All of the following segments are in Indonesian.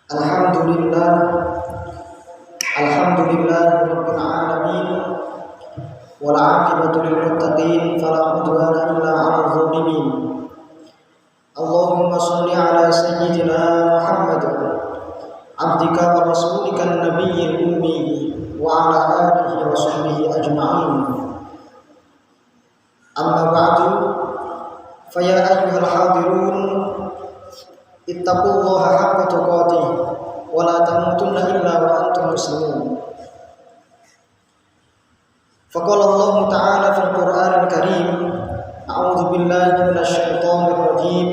Alhamdulillah Rabbil alamin wal 'aqibatu lil muttaqin fala 'udwana illa 'alal zalimin. Allahumma shalli 'ala sayyidina Muhammad 'abdika wa rasulika an-nabiyyil ummi wa 'ala alihi wa sahbihi ajma'in. Amma ba'du, fa ya ayyuhal hadirun ittaqullaha haqqa tuqatih wa la tamutunna illa wa antum muslimun. Faqala Allah Ta'ala fil Qur'anil Karim, a'udzu billahi minasy syaithanir rajim.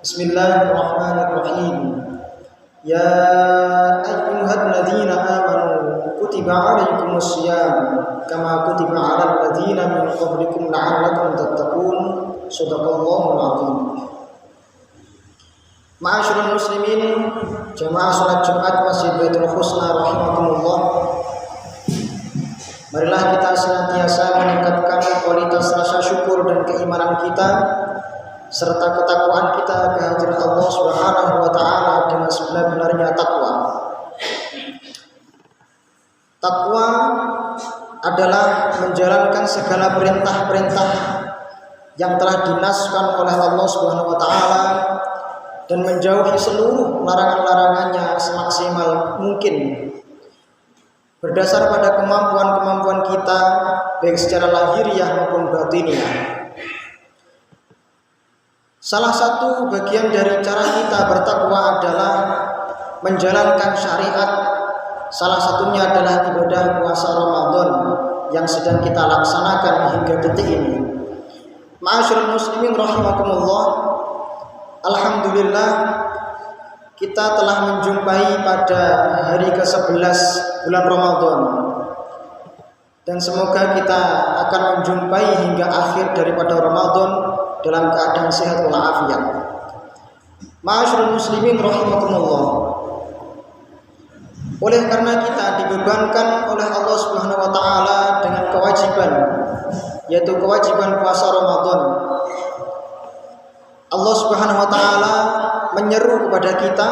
Bismillahirrahmanirrahim. Ya ayyuhalladzina amanu kutiba 'alaikumus shiyam kama kutiba 'alal ladzina min qablikum la'allakum tattaqun. Shadaqallahul 'azim. Ma'asyiral muslimin, jamaah salat Jumat Masjid Baitul Husna rahimakumullah. Marilah kita senantiasa meningkatkan kualitas rasa syukur dan keimanan kita serta ketakwaan kita kehadirat Allah Subhanahu wa taala dengan sebenar-benarnya takwa. Takwa adalah menjalankan segala perintah-perintah yang telah dinaskan oleh Allah Subhanahu wa taala dan menjauhi seluruh larangan-larangannya semaksimal mungkin berdasar pada kemampuan-kemampuan kita baik secara lahiriah maupun batiniah. Salah satu bagian dari cara kita bertakwa adalah menjalankan syariat. Salah satunya adalah ibadah puasa Ramadan yang sedang kita laksanakan hingga detik ini. Ma'asyiral muslimin rahimakumullah. Alhamdulillah, kita telah menjumpai pada hari ke-11 bulan Ramadan, dan semoga kita akan menjumpai hingga akhir daripada Ramadan dalam keadaan sehat walafiat. Ma'asyiral muslimin rahimakumullah. Oleh karena kita dibebankan oleh Allah Subhanahu wa taala dengan kewajiban, yaitu kewajiban puasa Ramadan, Allah Subhanahu wa taala menyeru kepada kita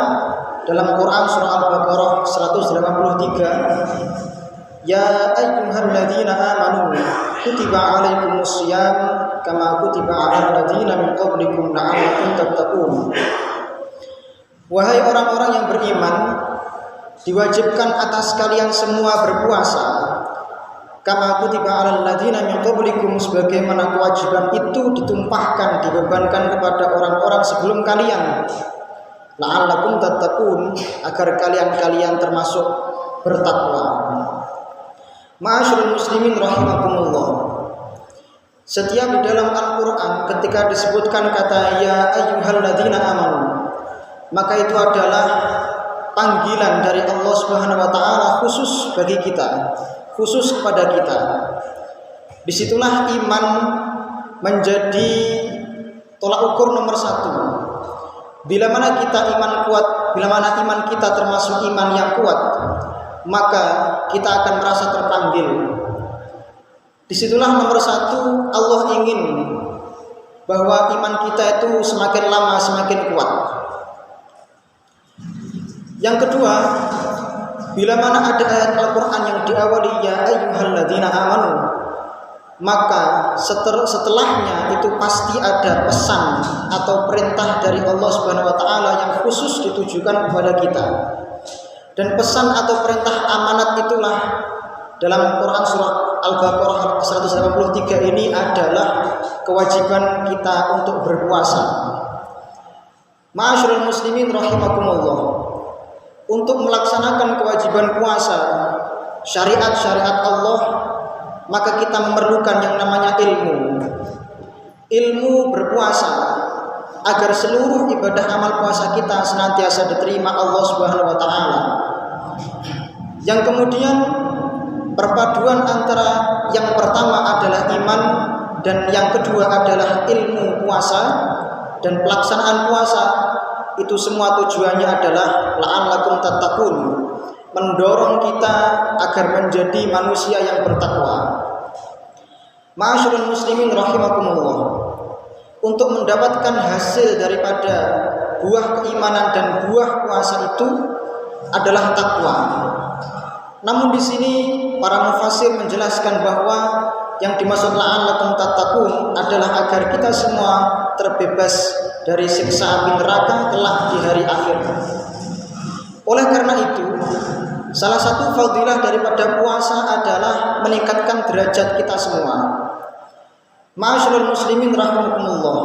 dalam Quran surah Al-Baqarah 183, ya ayyuhalladzina amanu kutiba 'alaikumus shiyam kama kutiba 'alal ladzina min qablikum la'allakum tattaqun. Wahai orang-orang yang beriman, diwajibkan atas kalian semua berpuasa kama kutiba 'alal ladzina min qablikum, sebagaimana kewajiban itu ditumpahkan, dibebankan kepada orang-orang sebelum kalian, la'allakum tattaqun, agar kalian termasuk bertakwa. Ma'asyiral muslimin rahimakumullah. Setiap di dalam Al-Qur'an ketika disebutkan kata ya ayyuhalladzina amanu, maka itu adalah panggilan dari Allah Subhanahu wa taala khusus bagi kita, khusus kepada kita. Disitulah iman menjadi tolak ukur nomor satu. Bila mana kita iman kuat, bila mana iman kita termasuk iman yang kuat, maka kita akan merasa terpanggil. Disitulah nomor satu, Allah ingin bahwa iman kita itu semakin lama semakin kuat. Yang kedua, bila mana ada ayat Al-Quran yang diawali ya ayyuhalladzina amanu, maka setelahnya itu pasti ada pesan atau perintah dari Allah Subhanahu wa taala yang khusus ditujukan kepada kita. Dan pesan atau perintah amanat itulah dalam Quran surah Al-Baqarah 183 ini adalah kewajiban kita untuk berpuasa. Ma'asyiral muslimin rahimakumullah. Untuk melaksanakan kewajiban puasa, syariat-syariat Allah, maka kita memerlukan yang namanya ilmu. Ilmu berpuasa agar seluruh ibadah amal puasa kita senantiasa diterima Allah Subhanahu wa taala. Yang kemudian perpaduan antara yang pertama adalah iman dan yang kedua adalah ilmu puasa, dan pelaksanaan puasa itu semua tujuannya adalah la'allakum tattaqun, mendorong kita agar menjadi manusia yang bertakwa. Ma'asyiral muslimin rahimakumullah. Untuk mendapatkan hasil daripada buah keimanan dan buah puasa itu adalah takwa. Namun di sini para mufassir menjelaskan bahwa yang dimaksud la'allakum tattaqun adalah agar kita semua terbebas dari siksa api neraka kelak di hari akhir. Oleh karena itu, salah satu fadilah daripada puasa adalah meningkatkan derajat kita semua. Ma'asyiral muslimin rahimakumullah.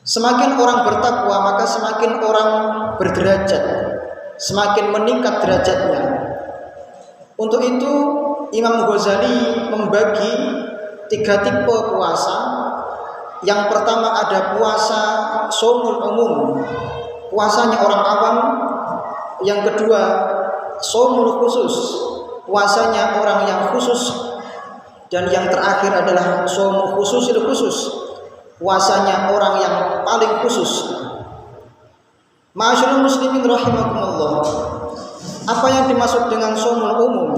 Semakin orang bertakwa, maka semakin orang berderajat, semakin meningkat derajatnya. Untuk itu Imam Ghazali membagi 3 tipe puasa. Yang pertama ada puasa shaumul umum, puasanya orang awam. Yang kedua shaumul khusus, puasanya orang yang khusus. Dan yang terakhir adalah shaumul khususil khusus, puasanya orang yang paling khusus. Ma'asyiral muslimin rahimakumullah. Apa yang dimaksud dengan shaumul umum?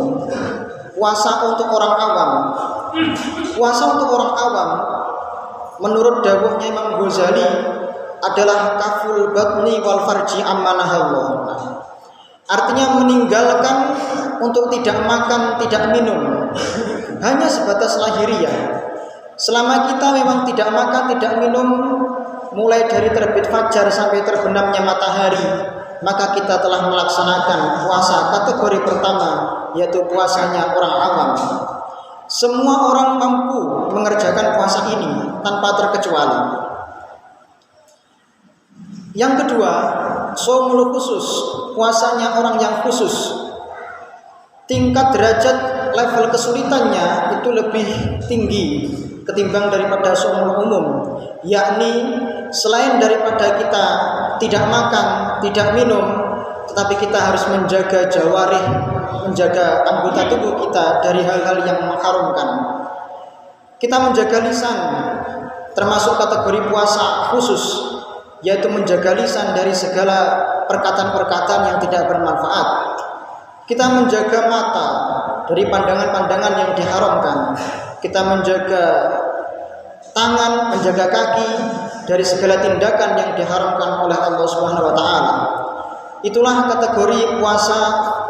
Puasa untuk orang awam. Puasa untuk orang awam menurut dawuhnya Imam Ghazali adalah kaful batni wal farji amma nahallah. Artinya meninggalkan untuk tidak makan, tidak minum, hanya sebatas lahiriah. Selama kita memang tidak makan, tidak minum, mulai dari terbit fajar sampai terbenamnya matahari, maka kita telah melaksanakan puasa kategori pertama, yaitu puasanya orang awam. Semua orang mampu mengerjakan puasa ini tanpa terkecuali. Yang kedua, shaumul khusus, puasanya orang yang khusus. Tingkat derajat level kesulitannya itu lebih tinggi ketimbang daripada shaumul umum, yakni selain daripada kita tidak makan, tidak minum, tetapi kita harus menjaga jawarih, menjaga anggota tubuh kita dari hal-hal yang mengharumkan. Kita menjaga lisan, termasuk kategori puasa khusus, yaitu menjaga lisan dari segala perkataan-perkataan yang tidak bermanfaat. Kita menjaga mata dari pandangan-pandangan yang diharamkan. Kita menjaga tangan, menjaga kaki dari segala tindakan yang diharamkan oleh Allah Subhanahu wa taala. Itulah kategori puasa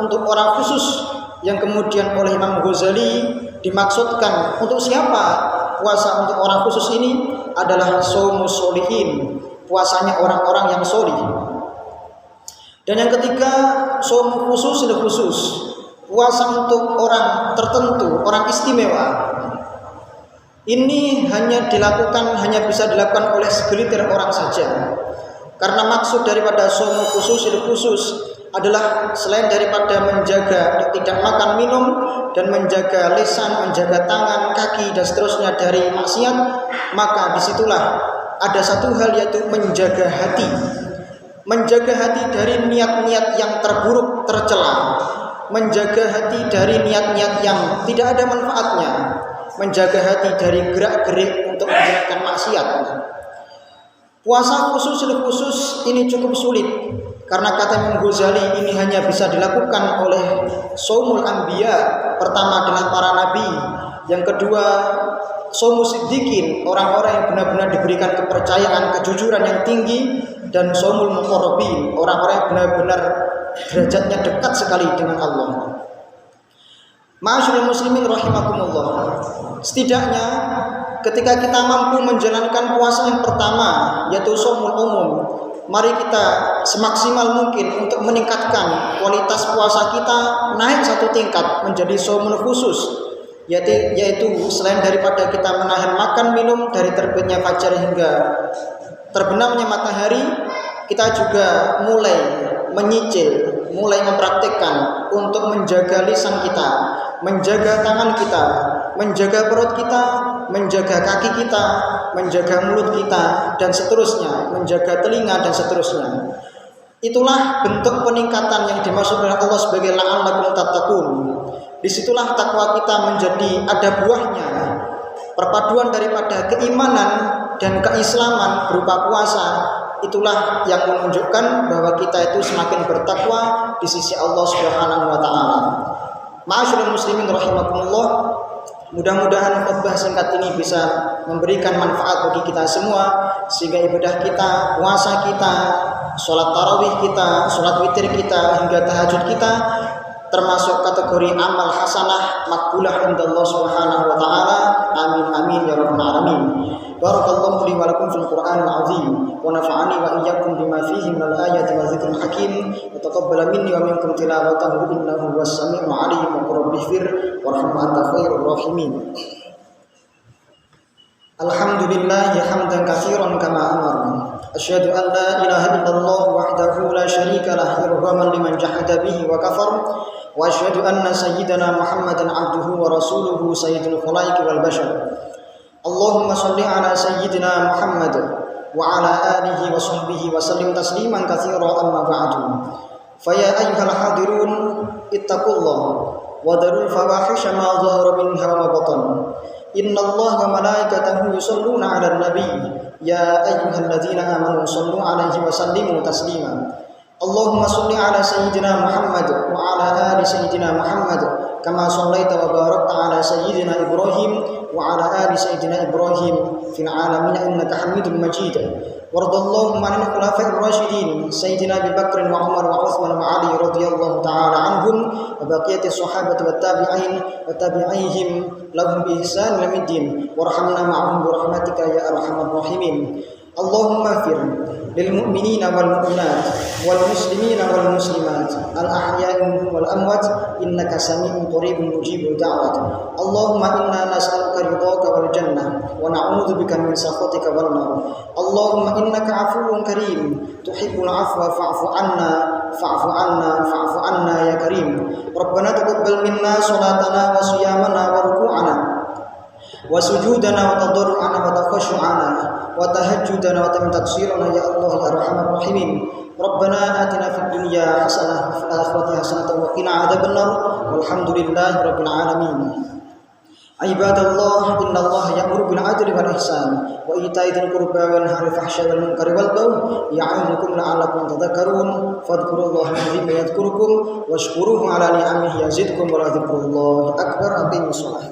untuk orang khusus yang kemudian oleh Imam Ghazali dimaksudkan untuk siapa puasa untuk orang khusus ini adalah shaumus sholihin, puasanya orang-orang yang sholih. Dan yang ketiga, shaum khusus, puasa untuk orang tertentu, orang istimewa. Ini hanya bisa dilakukan oleh segelintir orang saja. Karena maksud daripada shaum khusus adalah selain daripada menjaga tidak makan minum dan menjaga lisan, menjaga tangan, kaki dan seterusnya dari maksiat, maka disitulah ada satu hal, yaitu menjaga hati. Menjaga hati dari niat-niat yang terburuk, tercela. Menjaga hati dari niat-niat yang tidak ada manfaatnya. Menjaga hati dari gerak-gerik untuk menjalankan maksiat. Puasa khusus ini cukup sulit, karena kata Imam Ghazali ini hanya bisa dilakukan oleh shaumul anbiya. Pertama adalah para nabi, yang kedua shaumus siddiqin, orang-orang yang benar-benar diberikan kepercayaan, kejujuran yang tinggi, dan shaumul muqarrabin, orang-orang yang benar-benar derajatnya dekat sekali dengan Allah. Ma'asyiral muslimin rahimakumullah. Setidaknya ketika kita mampu menjalankan puasa yang pertama, yaitu shaumul umum, mari kita semaksimal mungkin untuk meningkatkan kualitas puasa kita naik satu tingkat menjadi shaumul khusus, yaitu selain daripada kita menahan makan minum dari terbitnya fajar hingga terbenamnya matahari, kita juga mulai menyicil, mulai mempraktikkan untuk menjaga lisan kita, menjaga tangan kita, menjaga perut kita, menjaga kaki kita, menjaga mulut kita, dan seterusnya, menjaga telinga dan seterusnya. Itulah bentuk peningkatan yang dimaksud oleh Allah sebagai la'allakum tattaqun. Disitulah takwa kita menjadi ada buahnya. Perpaduan daripada keimanan dan keislaman berupa puasa, itulah yang menunjukkan bahwa kita itu semakin bertakwa di sisi Allah Subhanahu wa taala. Ma'asyiral muslimin rahimakumullah, mudah-mudahan khutbah singkat ini bisa memberikan manfaat bagi kita semua sehingga ibadah kita, puasa kita, sholat tarawih kita, sholat witir kita, hingga tahajud kita termasuk kategori amal hasanah makbulah indallah subhanahu wa ta'ala. Amin amin ya rabbal alamin. Barakallahu li wa lakum fil Qur'anil azim wa nafa'ani wa iyyakum bima fihi minal ayati wa dzikril hakim wa taqabbala minni wa minkum tilawatahu innahu huwas sami'ul 'alim wa qur bighfir warham anta khairur rahimin. Alhamdulillah hamdan katsiran kama amara. Asyhadu an la ilaha illallah wahdahu la syarika lah irghaman liman jahada bihi wa kafar. Wa asyhadu anna sayyidana Muhammadan abduhu wa rasuluhu sayyidul khalaiqi wal bashar. Allahumma shalli ala sayyidina Muhammad wa ala alihi wa sahbihi wa sallim tasliman katsiran amma ba'du. Fa ya ayyuhal hadirun ittaqullah wa darul fawahisha ma dhahara minha wa batan. Innallaha wa malaikatahu yusholluna 'alan nabi ya ayyuhalladzina amanu shallu 'alaihi wa sallimu taslima. Allahumma shalli 'ala sayyidina Muhammad wa 'ala ali sayyidina Muhammad kama shallaita wa barakta 'ala sayyidina Ibrahim wa 'ala ali sayyidina Ibrahim fil 'alamin innaka Hamidum Majid. Waradallahu 'anil khulafa'ir rasyidin sayyidina Abu Bakr wa Umar wa Utsman wa Ali radhiyallahu ta'ala anhum wa baqiyati sahabati wat tabi'in wa tabi'ihim lahum bi ihsan ila middin warhamna ma'ahum bi rahmatika ya arhamar rahimin. Allahumma fir lil mu'minina wal mu'minat wal muslimina wal muslimat al ahya'i minhum wal amwat innaka sami'un qaribun mujibud da'wat. Allahumma inna nas'aluka ridhaka wal jannah wa na'udzubika min sakhatika wan nar. Allahumma innaka 'afuwwun karim tuhibbul 'afwa fa'fu 'anna fa'fu 'anna fa'fu 'anna ya karim. Rabbana taqabbal minna salatana wa siyamana wa ruku'ana wa sujudana wa tadarru'ana wa takhashu'ana wa tahajjudana wa taksirana ya Allah ya arhamar rahimin. Rabbana atina fid dunya hasanah wa fil akhirati hasanah wa qina adzabannar. Walhamdulillahi rabbil alamin. Ibadallah innallaha ya'muru bil 'adli wal ihsan wa ita'i dzil qurba wa yanha 'anil fahsya'i wal munkari wal baghi ya'idukum la'allakum tadhakkarun. Fadhkurullaha al-'azima yadhkurukum washkuruhu 'ala ni'amihi yazidkum wa la dzikrullahi akbar. Aqimus shalah.